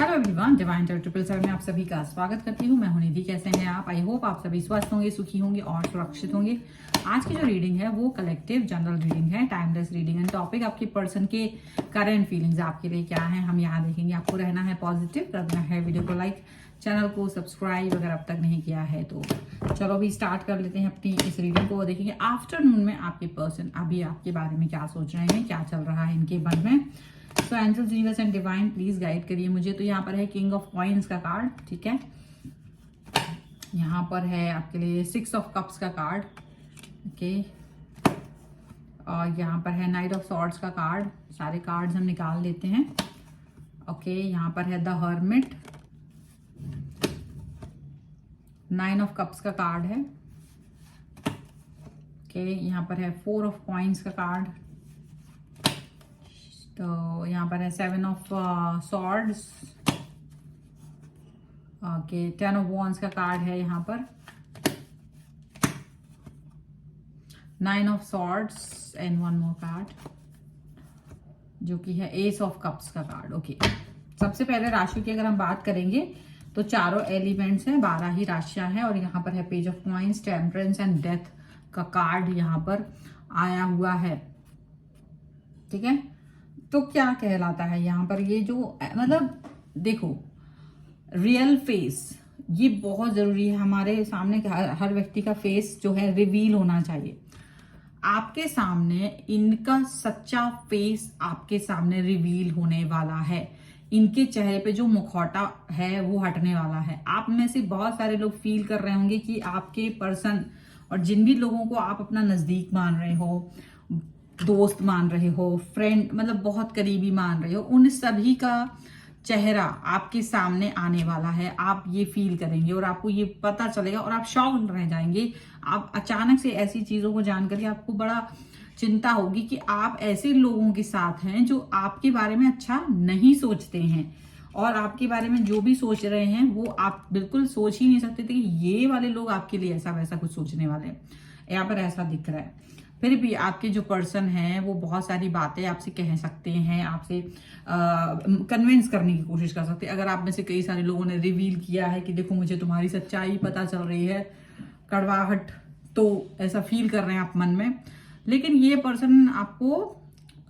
Hello everyone, divine terror 777 में आप सभी का स्वागत करती हूँ। मैं हूं निधि। कैसे हैं आप? आई होप आप सभी स्वस्थ होंगे, सुखी होंगे और सुरक्षित होंगे। आज की जो रीडिंग है वो कलेक्टिव जनरल रीडिंग है, टाइमलेस रीडिंग है। टॉपिक आपकी पर्सन के करंट फीलिंग्स आपके लिए क्या है, हम यहाँ देखेंगे। आपको रहना है पॉजिटिव, करना है वीडियो को लाइक, चैनल को सब्सक्राइब अगर अब तक नहीं किया है तो। चलो अभी स्टार्ट कर लेते हैं अपनी इस रीडिंग को। देखेंगे आफ्टरनून में आपके पर्सन अभी आपके बारे में क्या सोच रहे हैं, क्या चल रहा है इनके मन में। So angels, universe and divine please guide करिए मुझे। तो यहाँ पर है किंग ऑफ कॉइन्स का कार्ड, ठीक है। यहाँ पर है आपके लिए 6 ऑफ कप्स का कार्ड, ओके। और यहाँ पर है नाइट ऑफ सॉर्ड्स का कार्ड। सारे कार्ड्स हम निकाल लेते हैं, ओके। यहाँ पर है द हर्मिट, 9 ऑफ कप्स का कार्ड है, ओके। यहाँ पर है 4 ऑफ कॉइन्स का कार्ड। तो यहाँ पर है 7 of swords, okay. 10 of wands का कार्ड है यहाँ पर, 9 of swords and 1 more card जो कि है एस ऑफ कप्स का कार्ड, ओके। सबसे पहले राशि की अगर हम बात करेंगे तो चारों एलिमेंट्स हैं, 12 ही राशियां हैं। और यहाँ पर है page of coins, temperance and death का कार्ड यहाँ पर आया हुआ है, ठीक है। तो क्या कहलाता है यहाँ पर ये जो, मतलब देखो, रियल फेस ये बहुत जरूरी है। हमारे सामने हर व्यक्ति का फेस जो है रिवील होना चाहिए। आपके सामने इनका सच्चा फेस आपके सामने रिवील होने वाला है। इनके चेहरे पे जो मुखौटा है वो हटने वाला है। आप में से बहुत सारे लोग फील कर रहे होंगे कि आपके पर्सन और जिन भी लोगों को आप अपना नजदीक मान रहे हो, दोस्त मान रहे हो, फ्रेंड मतलब बहुत करीबी मान रहे हो, उन सभी का चेहरा आपके सामने आने वाला है। आप ये फील करेंगे और आपको ये पता चलेगा और आप शॉक रह जाएंगे। आप अचानक से ऐसी चीजों को जानकर के आपको बड़ा चिंता होगी कि आप ऐसे लोगों के साथ हैं जो आपके बारे में अच्छा नहीं सोचते हैं और आपके बारे में जो भी सोच रहे हैं वो आप बिल्कुल सोच ही नहीं सकते थे कि ये वाले लोग आपके लिए ऐसा वैसा कुछ सोचने वाले हैं। यहाँ पर ऐसा दिख रहा है। फिर भी आपके जो पर्सन हैं वो बहुत सारी बातें आपसे कह सकते हैं, आपसे कन्विंस करने की कोशिश कर सकते हैं। अगर आप में से कई सारे लोगों ने रिवील किया है कि देखो मुझे तुम्हारी सच्चाई पता चल रही है, कड़वाहट, तो ऐसा फील कर रहे हैं आप मन में। लेकिन ये पर्सन आपको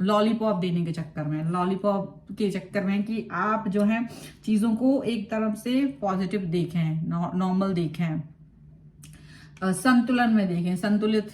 लॉलीपॉप देने के चक्कर में, लॉलीपॉप के चक्कर में कि आप जो है चीजों को एक तरफ से पॉजिटिव देखें, नॉर्मल देखें, संतुलन में देखें, संतुलित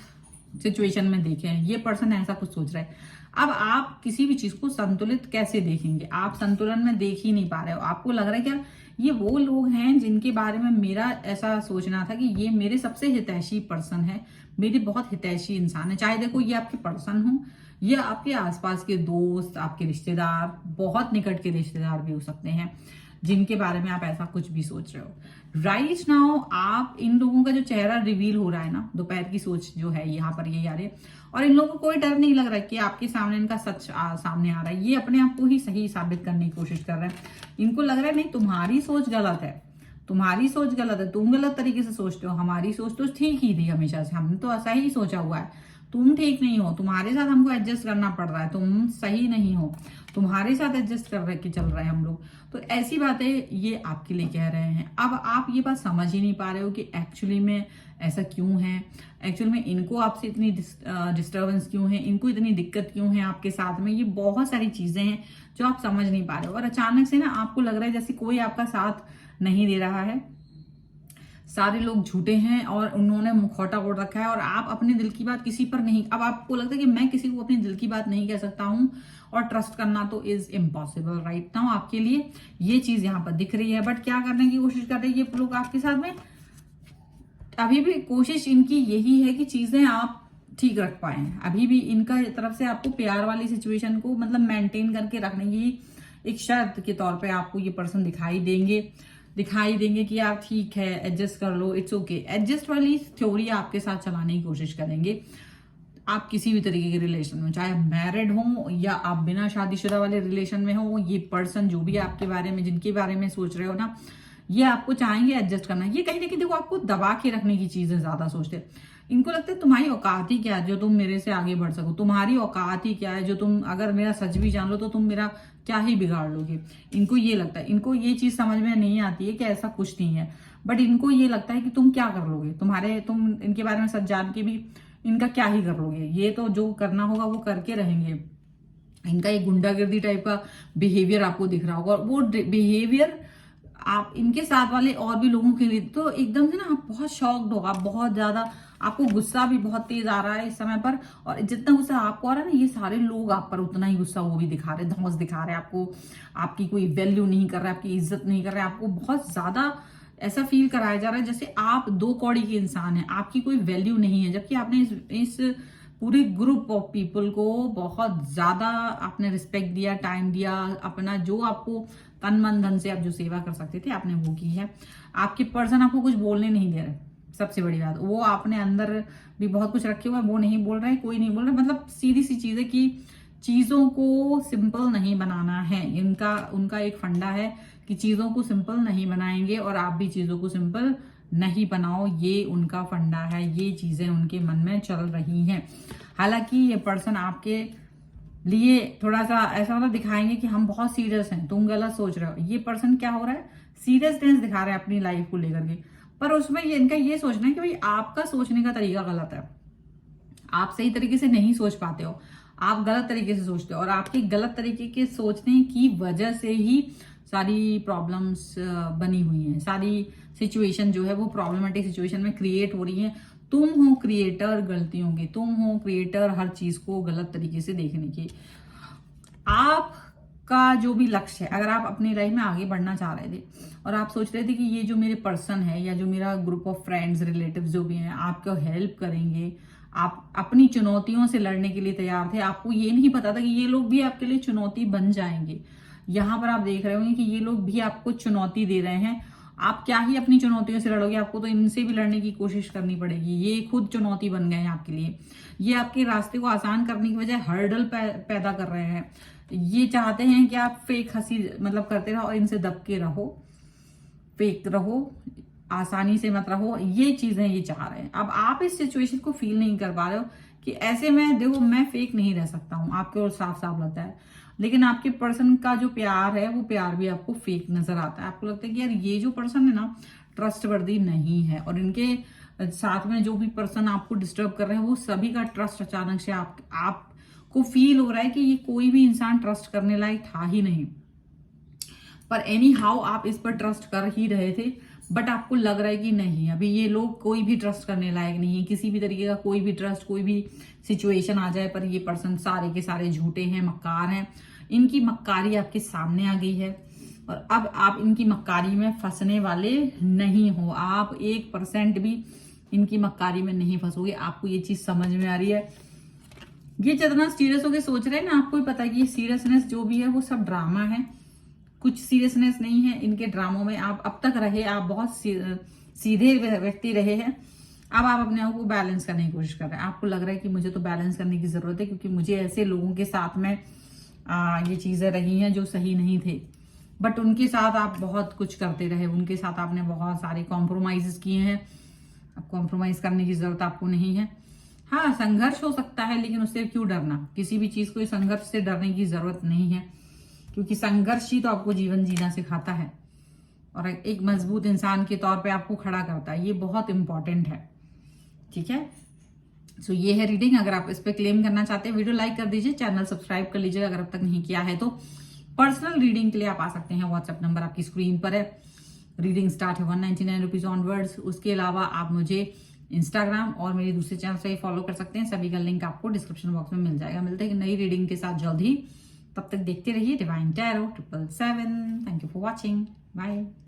सिचुएशन में देखें। ये पर्सन ऐसा कुछ सोच रहा है। अब आप किसी भी चीज को संतुलित कैसे देखेंगे? आप संतुलन में देख ही नहीं पा रहे हो। आपको लग रहा है क्या ये वो लोग हैं जिनके बारे में मेरा ऐसा सोचना था कि ये मेरे सबसे हितैषी पर्सन है, मेरे बहुत हितैषी इंसान है। चाहे देखो ये आपके पर्सन हो या आपके आसपास के दोस्त, आपके रिश्तेदार, बहुत निकट के रिश्तेदार भी हो सकते हैं जिनके बारे में आप ऐसा कुछ भी सोच रहे हो। राइट नाउ आप इन लोगों का जो चेहरा रिवील हो रहा है ना, दोपहर की सोच जो है यहाँ पर ये आ रही है। और इन लोगों को कोई डर नहीं लग रहा है कि आपके सामने इनका सच सामने आ रहा है। ये अपने आप को ही सही साबित करने की कोशिश कर रहे हैं। इनको लग रहा है नहीं, तुम्हारी सोच गलत है, तुम्हारी सोच गलत है, तुम गलत तरीके से सोचते हो। हमारी सोच तो ठीक ही थी हमेशा से, हमने तो ऐसा ही सोचा हुआ है। तुम ठीक नहीं हो, तुम्हारे साथ हमको एडजस्ट करना पड़ रहा है, तुम सही नहीं हो, तुम्हारे साथ एडजस्ट कर रहे के चल रहे हैं हम लोग। तो ऐसी बातें ये आपके लिए कह रहे हैं। अब आप ये बात समझ ही नहीं पा रहे हो कि एक्चुअली में ऐसा क्यों है, एक्चुअली में इनको आपसे इतनी डिस्टर्बेंस क्यों है, इनको इतनी दिक्कत क्यों है आपके साथ में। ये बहुत सारी चीजें हैं जो आप समझ नहीं पा रहे हो। और अचानक से ना आपको लग रहा है जैसे कोई आपका साथ नहीं दे रहा है, सारे लोग झूठे हैं और उन्होंने मुखौटा ओढ़ रखा है और आप अपने दिल की बात किसी पर नहीं। अब आपको लगता है कि मैं किसी को अपने दिल की बात नहीं कह सकता हूं और ट्रस्ट करना तो इज इम्पॉसिबल राइट नाउ। आपके लिए ये चीज यहाँ पर दिख रही है। बट क्या करने की कोशिश कर रहे हैं ये लोग आपके साथ में? अभी भी कोशिश इनकी यही है कि चीजें आप ठीक रख पाए। अभी भी इनका तरफ से आपको प्यार वाली सिचुएशन को मतलब मेंटेन करके रखने की एक शर्त के तौर पे आपको ये पर्सन दिखाई देंगे कि आप ठीक है, एडजस्ट कर लो, इट्स ओके। एडजस्ट वाली थ्योरी आपके साथ चलाने की कोशिश करेंगे। आप किसी भी तरीके के रिलेशन में, चाहे मैरिड हो या आप बिना शादीशुदा वाले रिलेशन में हो, ये पर्सन जो भी आपके बारे में, जिनके बारे में सोच रहे हो ना, ये आपको चाहेंगे एडजस्ट करना। ये कहीं ना कहीं देखो आपको दबा के रखने की चीजें ज्यादा सोचते हैं। इनको लगता है तुम्हारी औकात ही क्या है जो तुम मेरे से आगे बढ़ सको, तुम्हारी औकात ही क्या है जो तुम अगर मेरा सच भी जान लो तो तुम मेरा क्या ही बिगाड़ लोगे। इनको ये लगता है, इनको ये चीज समझ में नहीं आती है कि ऐसा कुछ नहीं है, बट इनको ये लगता है कि तुम क्या कर लोगे, तुम इनके बारे में सब जान के भी इनका क्या ही कर लोगे। ये तो जो करना होगा वो करके रहेंगे। इनका एक गुंडागर्दी टाइप का बिहेवियर आपको दिख रहा होगा, और वो बिहेवियर आप इनके साथ वाले और भी लोगों के लिए तो एकदम से ना आप बहुत शॉक्ड हो, आप बहुत ज्यादा, आपको गुस्सा भी बहुत तेज आ रहा है इस समय पर, और जितना गुस्सा आपको आ रहा है ना, ये सारे लोग आप पर उतना ही गुस्सा वो भी दिखा रहे, धौंस दिखा रहे आपको, आपकी कोई वैल्यू नहीं कर रहा है, आपकी इज्जत नहीं कर रहा है, आपको बहुत ज्यादा ऐसा फील कराया जा रहा है जैसे आप दो कौड़ी के इंसान हैं, आपकी कोई वैल्यू नहीं है, जबकि आपने इस पूरे ग्रुप ऑफ पीपल को बहुत ज्यादा आपने रिस्पेक्ट दिया, टाइम दिया, अपना जो आपको तन मन धन से आप जो सेवा कर सकते थे आपने वो की है। आपके पर्सन आपको कुछ बोलने नहीं दे रहे, सबसे बड़ी बात वो आपने अंदर भी बहुत कुछ रखे हुए, वो नहीं बोल रहे, कोई नहीं बोल रहा। मतलब सीधी सी चीज है कि चीजों को सिंपल नहीं बनाना है, उनका एक फंडा है कि चीजों को सिंपल नहीं बनाएंगे, और आप भी चीजों को सिंपल नहीं बनाओ, ये उनका फंडा है, ये चीजें उनके मन में चल रही हैं। हालांकि ये पर्सन आपके लिए थोड़ा सा ऐसा मतलब दिखाएंगे कि हम बहुत सीरियस हैं, तुम गलत सोच रहे हो। ये पर्सन क्या हो रहा है, सीरियसनेस दिखा रहा है अपनी लाइफ को लेकर के, पर उसमें इनका ये सोचना है कि भाई आपका सोचने का तरीका गलत है, आप सही तरीके से नहीं सोच पाते हो, आप गलत तरीके से सोचते हो, और आपके गलत तरीके के सोचने की वजह से ही सारी प्रॉब्लम्स बनी हुई हैं, सारी सिचुएशन जो है वो प्रॉब्लमेटिक सिचुएशन में क्रिएट हो रही है। तुम हो क्रिएटर गलतियों के, तुम हो क्रिएटर हर चीज को गलत तरीके से देखने की। आपका जो भी लक्ष्य है, अगर आप अपनी लाइफ में आगे बढ़ना चाह रहे थे और आप सोच रहे थे कि ये जो मेरे पर्सन है या जो मेरा ग्रुप ऑफ फ्रेंड्स रिलेटिव्स जो भी हैं आपको हेल्प करेंगे, आप अपनी चुनौतियों से लड़ने के लिए तैयार थे, आपको ये नहीं पता था कि ये लोग भी आपके लिए चुनौती बन जाएंगे। यहाँ पर आप देख रहे होंगे कि ये लोग भी आपको चुनौती दे रहे हैं। आप क्या ही अपनी चुनौतियों से लड़ोगे, आपको तो इनसे भी लड़ने की कोशिश करनी पड़ेगी। ये खुद चुनौती बन गए हैं आपके लिए, ये आपके रास्ते को आसान करने की बजाय हर्डल पैदा कर रहे हैं। ये चाहते हैं कि आप फेक हंसी मतलब करते रहो और इनसे दबके रहो, फेक रहो, आसानी से मत रहो, ये चीजें ये चाह रहे हैं। अब आप इस सिचुएशन को फील नहीं कर पा रहे हो कि ऐसे में देखो मैं फेक नहीं रह सकता हूँ, आपके और साफ साफ लगता है, लेकिन आपके पर्सन का जो प्यार है वो प्यार भी आपको फेक नजर आता है। आपको लगता है कि यार ये जो पर्सन है ना ट्रस्टवर्दी नहीं है, और इनके साथ में जो भी पर्सन आपको डिस्टर्ब कर रहे हैं वो सभी का ट्रस्ट अचानक से आपको फील हो रहा है कि ये कोई भी इंसान ट्रस्ट करने लायक था ही नहीं। पर एनी हाउ आप इस पर ट्रस्ट कर ही रहे थे, बट आपको लग रहा है कि नहीं अभी ये लोग कोई भी ट्रस्ट करने लायक नहीं है, किसी भी तरीके का कोई भी ट्रस्ट, कोई भी सिचुएशन आ जाए पर ये पर्सन सारे के सारे झूठे हैं, मक्कार हैं। इनकी मक्कारी आपके सामने आ गई है और अब आप इनकी मक्कारी में फंसने वाले नहीं हो, आप 1% भी इनकी मक्कारी में नहीं फंसोगे। आपको ये चीज समझ में आ रही है। ये जितना सीरियस होकर सोच रहे हैं ना, आपको भी पता है कि ये सीरियसनेस जो भी है वो सब ड्रामा है, कुछ सीरियसनेस नहीं है इनके ड्रामों में। आप अब तक रहे, आप बहुत सीधे व्यक्ति रहे हैं, अब आप अपने आप को बैलेंस करने की कोशिश कर रहे हैं। आपको लग रहा है कि मुझे तो बैलेंस करने की जरूरत है क्योंकि मुझे ऐसे लोगों के साथ में ये चीजें रही हैं जो सही नहीं थे, बट उनके साथ आप बहुत कुछ करते रहे, उनके साथ आपने बहुत सारे कॉम्प्रोमाइज किए हैं। अब कॉम्प्रोमाइज करने की जरूरत आपको नहीं है। हाँ, संघर्ष हो सकता है लेकिन उससे क्यों डरना, किसी भी चीज को संघर्ष से डरने की जरूरत नहीं है, क्योंकि संघर्ष ही तो आपको जीवन जीना सिखाता है और एक मजबूत इंसान के तौर पे आपको खड़ा करता है। ये बहुत इंपॉर्टेंट है, ठीक है। सो ये है रीडिंग। अगर आप इस पे क्लेम करना चाहते हैं वीडियो लाइक कर दीजिए, चैनल सब्सक्राइब कर लीजिए अगर अब तक नहीं किया है तो। पर्सनल रीडिंग के लिए आप आ सकते हैं, व्हाट्सएप नंबर आपकी स्क्रीन पर है। रीडिंग स्टार्ट है 199 रुपीज ऑनवर्ड्स। उसके अलावा आप मुझे इंस्टाग्राम और मेरे दूसरे चैनल से फॉलो कर सकते हैं, सभी का लिंक आपको डिस्क्रिप्शन बॉक्स में मिल जाएगा। मिलते हैं नई रीडिंग के साथ जल्द ही, तब तक देखते रहिए Divine Tarot 777। Thank you for watching, bye.